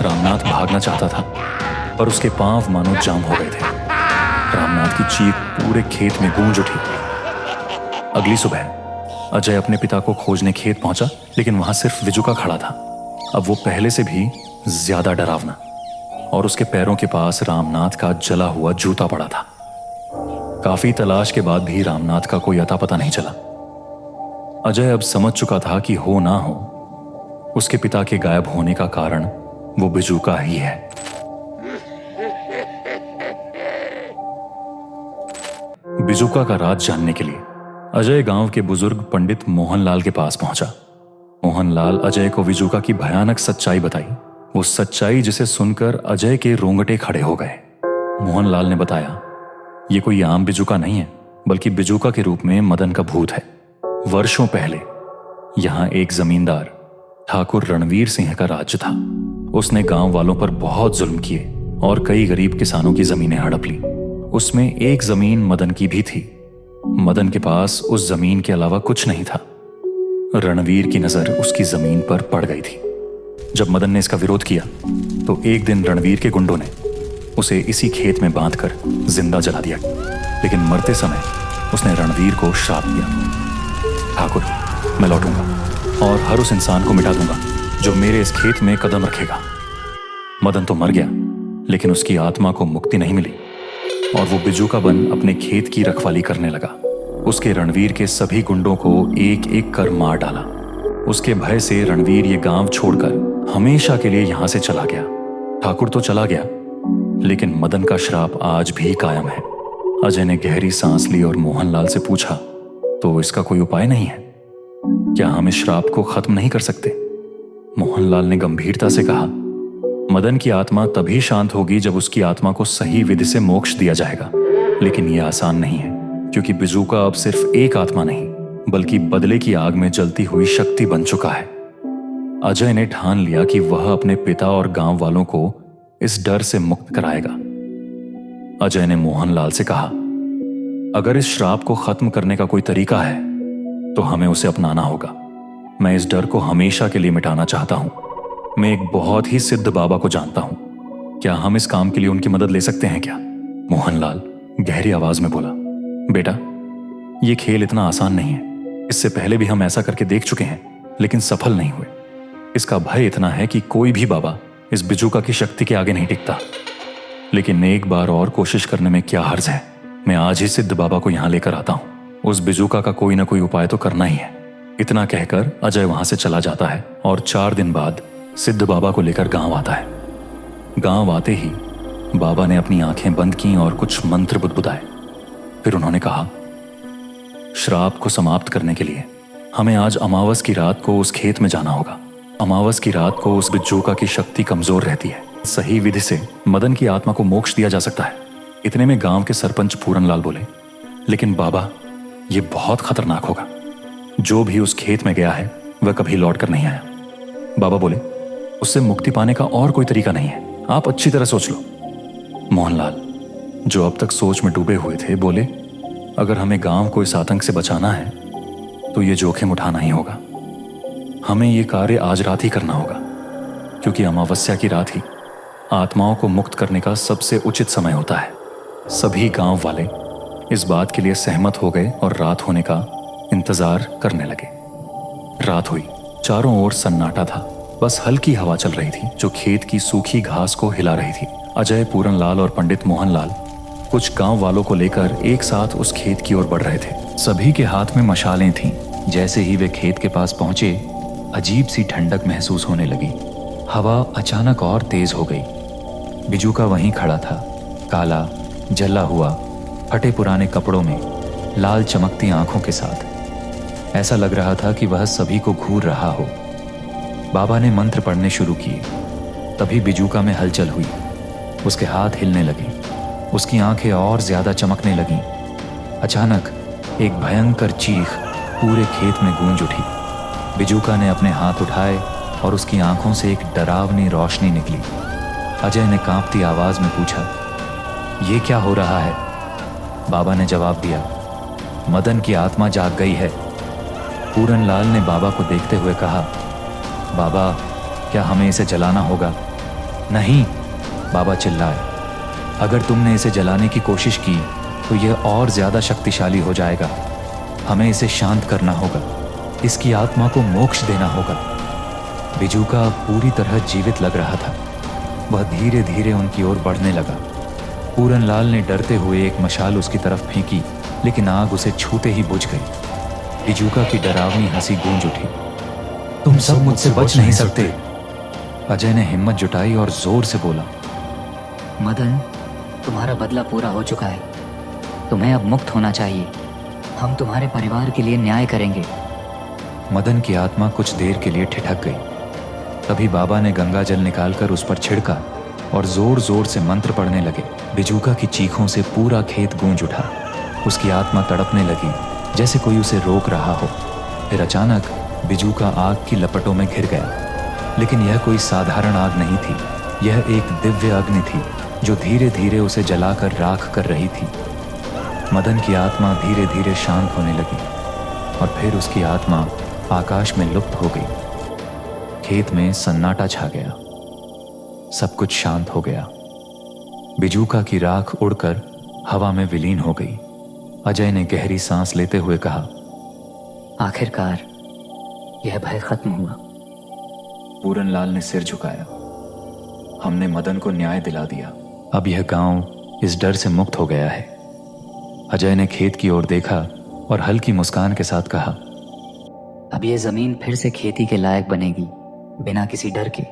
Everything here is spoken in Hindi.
रामनाथ भागना चाहता था, पर उसके पांव मानो जाम हो गए थे। रामनाथ की चीख पूरे खेत में गूंज उठी। अगली सुबह अजय अपने पिता को खोजने खेत पहुंचा, लेकिन वहां सिर्फ विजुका खड़ा था। अब वो पहले से भी ज्यादा डरावना, और उसके पैरों के पास रामनाथ का जला हुआ जूता पड़ा था। काफी तलाश के बाद भी रामनाथ का कोई अता पता नहीं चला। अजय अब समझ चुका था कि हो ना हो, उसके पिता के गायब होने का कारण वो बिजूका ही है। बिजूका का राज जानने के लिए अजय गांव के बुजुर्ग पंडित मोहनलाल के पास पहुंचा। मोहनलाल अजय को बिजूका की भयानक सच्चाई बताई। वो सच्चाई जिसे सुनकर अजय के रोंगटे खड़े हो गए। मोहनलाल ने बताया, ये कोई आम बिजूका नहीं है, बल्कि बिजूका के रूप में मदन का भूत है। वर्षों पहले यहां एक जमींदार ठाकुर रणवीर सिंह का राज्य था। उसने गांव वालों पर बहुत जुल्म किए और कई गरीब किसानों की जमीनें हड़प ली। उसमें एक जमीन मदन की भी थी। मदन के पास उस जमीन के अलावा कुछ नहीं था। रणवीर की नजर उसकी जमीन पर पड़ गई थी। जब मदन ने इसका विरोध किया तो एक दिन रणवीर के गुंडों ने उसे इसी खेत में बांधकर जिंदा जला दिया। लेकिन मरते समय उसने रणवीर को श्राप दिया, ठाकुर, मैं लौटूंगा और हर उस इंसान को मिटा दूंगा जो मेरे इस खेत में कदम रखेगा। मदन तो मर गया, लेकिन उसकी आत्मा को मुक्ति नहीं मिली और वो बिजूका बन अपने खेत की रखवाली करने लगा। उसके रणवीर के सभी गुंडों को एक एक कर मार डाला। उसके भय से रणवीर ये गांव छोड़कर हमेशा के लिए यहां से चला गया। ठाकुर तो चला गया, लेकिन मदन का श्राप आज भी कायम है। अजय ने गहरी सांस ली और मोहनलाल से पूछा, तो इसका कोई उपाय नहीं है? क्या हम इस श्राप को खत्म नहीं कर सकते? मोहनलाल ने गंभीरता से कहा, मदन की आत्मा तभी शांत होगी जब उसकी आत्मा को सही विधि से मोक्ष दिया जाएगा। लेकिन यह आसान नहीं है, क्योंकि बिजूका अब सिर्फ एक आत्मा नहीं, बल्कि बदले की आग में जलती हुई शक्ति बन चुका है। अजय ने ठान लिया कि वह अपने पिता और गांव वालों को इस डर से मुक्त कराएगा। अजय ने मोहनलाल से कहा, अगर इस श्राप को खत्म करने का कोई तरीका है तो हमें उसे अपनाना होगा। मैं इस डर को हमेशा के लिए मिटाना चाहता हूं। मैं एक बहुत ही सिद्ध बाबा को जानता हूं। क्या हम इस काम के लिए उनकी मदद ले सकते हैं क्या? मोहनलाल गहरी आवाज में बोला, बेटा, यह खेल इतना आसान नहीं है। इससे पहले भी हम ऐसा करके देख चुके हैं, लेकिन सफल नहीं हुए। इसका भय इतना है कि कोई भी बाबा इस बिजूका की शक्ति के आगे नहीं टिकता। लेकिन एक बार और कोशिश करने में क्या हर्ज है? मैं आज ही सिद्ध बाबा को यहां लेकर आता हूं। उस बिजूका का कोई ना कोई उपाय तो करना ही है। इतना कहकर अजय वहां से चला जाता है और 4 दिन बाद सिद्ध बाबा को लेकर गांव आता है। गांव आते ही बाबा ने अपनी आंखें बंद की और कुछ मंत्र बुदबुदाए। फिर उन्होंने कहा, श्राप को समाप्त करने के लिए हमें आज अमावस की रात को उस खेत में जाना होगा। अमावस की रात को उस बिजूका की शक्ति कमजोर रहती है। सही विधि से मदन की आत्मा को मोक्ष दिया जा सकता है। इतने में गांव के सरपंच पूरनलाल बोले, लेकिन बाबा, ये बहुत खतरनाक होगा। जो भी उस खेत में गया है वह कभी लौट कर नहीं आया। बाबा बोले, उससे मुक्ति पाने का और कोई तरीका नहीं है। आप अच्छी तरह सोच लो। मोहनलाल, जो अब तक सोच में डूबे हुए थे, बोले, अगर हमें गांव को इस आतंक से बचाना है तो ये जोखिम उठाना ही होगा। हमें ये कार्य आज रात ही करना होगा, क्योंकि अमावस्या की रात ही आत्माओं को मुक्त करने का सबसे उचित समय होता है। सभी गांव वाले इस बात के लिए सहमत हो गए और रात होने का इंतजार करने लगे। रात हुई। चारों ओर सन्नाटा था। बस हल्की हवा चल रही थी जो खेत की सूखी घास को हिला रही थी। अजय, पूरनलाल और पंडित मोहनलाल कुछ गांव वालों को लेकर एक साथ उस खेत की ओर बढ़ रहे थे। सभी के हाथ में मशालें थीं। जैसे ही वे खेत के पास पहुंचे, अजीब सी ठंडक महसूस होने लगी। हवा अचानक और तेज हो गई। बिजूका वहीं खड़ा था, काला, जला हुआ, फटे पुराने कपड़ों में, लाल चमकती आंखों के साथ। ऐसा लग रहा था कि वह सभी को घूर रहा हो। बाबा ने मंत्र पढ़ने शुरू किए। तभी बिजूका में हलचल हुई। उसके हाथ हिलने लगे, उसकी आंखें और ज्यादा चमकने लगीं। अचानक एक भयंकर चीख पूरे खेत में गूंज उठी। बिजूका ने अपने हाथ उठाए और उसकी आंखों से एक डरावनी रोशनी निकली। अजय ने कांपती आवाज में पूछा, ये क्या हो रहा है? बाबा ने जवाब दिया, मदन की आत्मा जाग गई है। पूरनलाल ने बाबा को देखते हुए कहा, बाबा, क्या हमें इसे जलाना होगा? नहीं, बाबा चिल्लाए, अगर तुमने इसे जलाने की कोशिश की तो यह और ज्यादा शक्तिशाली हो जाएगा। हमें इसे शांत करना होगा, इसकी आत्मा को मोक्ष देना होगा। बिजूका पूरी तरह जीवित लग रहा था। वह धीरे धीरे उनकी ओर बढ़ने लगा। पूरनलाल ने डरते हुए एक मशाल उसकी तरफ फेंकी, लेकिन आग उसे छूते ही बुझ गई। बिजूका की डरावनी हंसी गूंज उठी। तुम सब मुझसे बच नहीं सकते। अजय ने हिम्मत जुटाई और जोर से बोला, मदन, तुम्हारा बदला पूरा हो चुका है। तुम्हें अब मुक्त होना चाहिए। हम तुम्हारे परिवार के लिए न्याय करेंगे। मदन की आत्मा कुछ देर के लिए ठिठक गई। तभी बाबा ने गंगा जल निकालकर उस पर छिड़का और जोर जोर से मंत्र पढ़ने लगे। बिजूका की चीखों से पूरा खेत गूंज उठा। उसकी आत्मा तड़पने लगी, जैसे कोई उसे रोक रहा हो। फिर अचानक बिजूका आग की लपटों में घिर गया। लेकिन यह कोई साधारण आग नहीं थी, यह एक दिव्य अग्नि थी जो धीरे धीरे उसे जलाकर राख कर रही थी। मदन की आत्मा धीरे धीरे शांत होने लगी और फिर उसकी आत्मा आकाश में लुप्त हो गई। खेत में सन्नाटा छा गया। सब कुछ शांत हो गया। बिजूका की राख उड़कर हवा में विलीन हो गई। अजय ने गहरी सांस लेते हुए कहा, आखिरकार यह भय खत्म हुआ। पूरनलाल ने सिर झुकाया। हमने मदन को न्याय दिला दिया। अब यह गांव इस डर से मुक्त हो गया है। अजय ने खेत की ओर देखा और हल्की मुस्कान के साथ कहा, अब ये जमीन फिर से खेती के लायक बनेगी, बिना किसी डर के।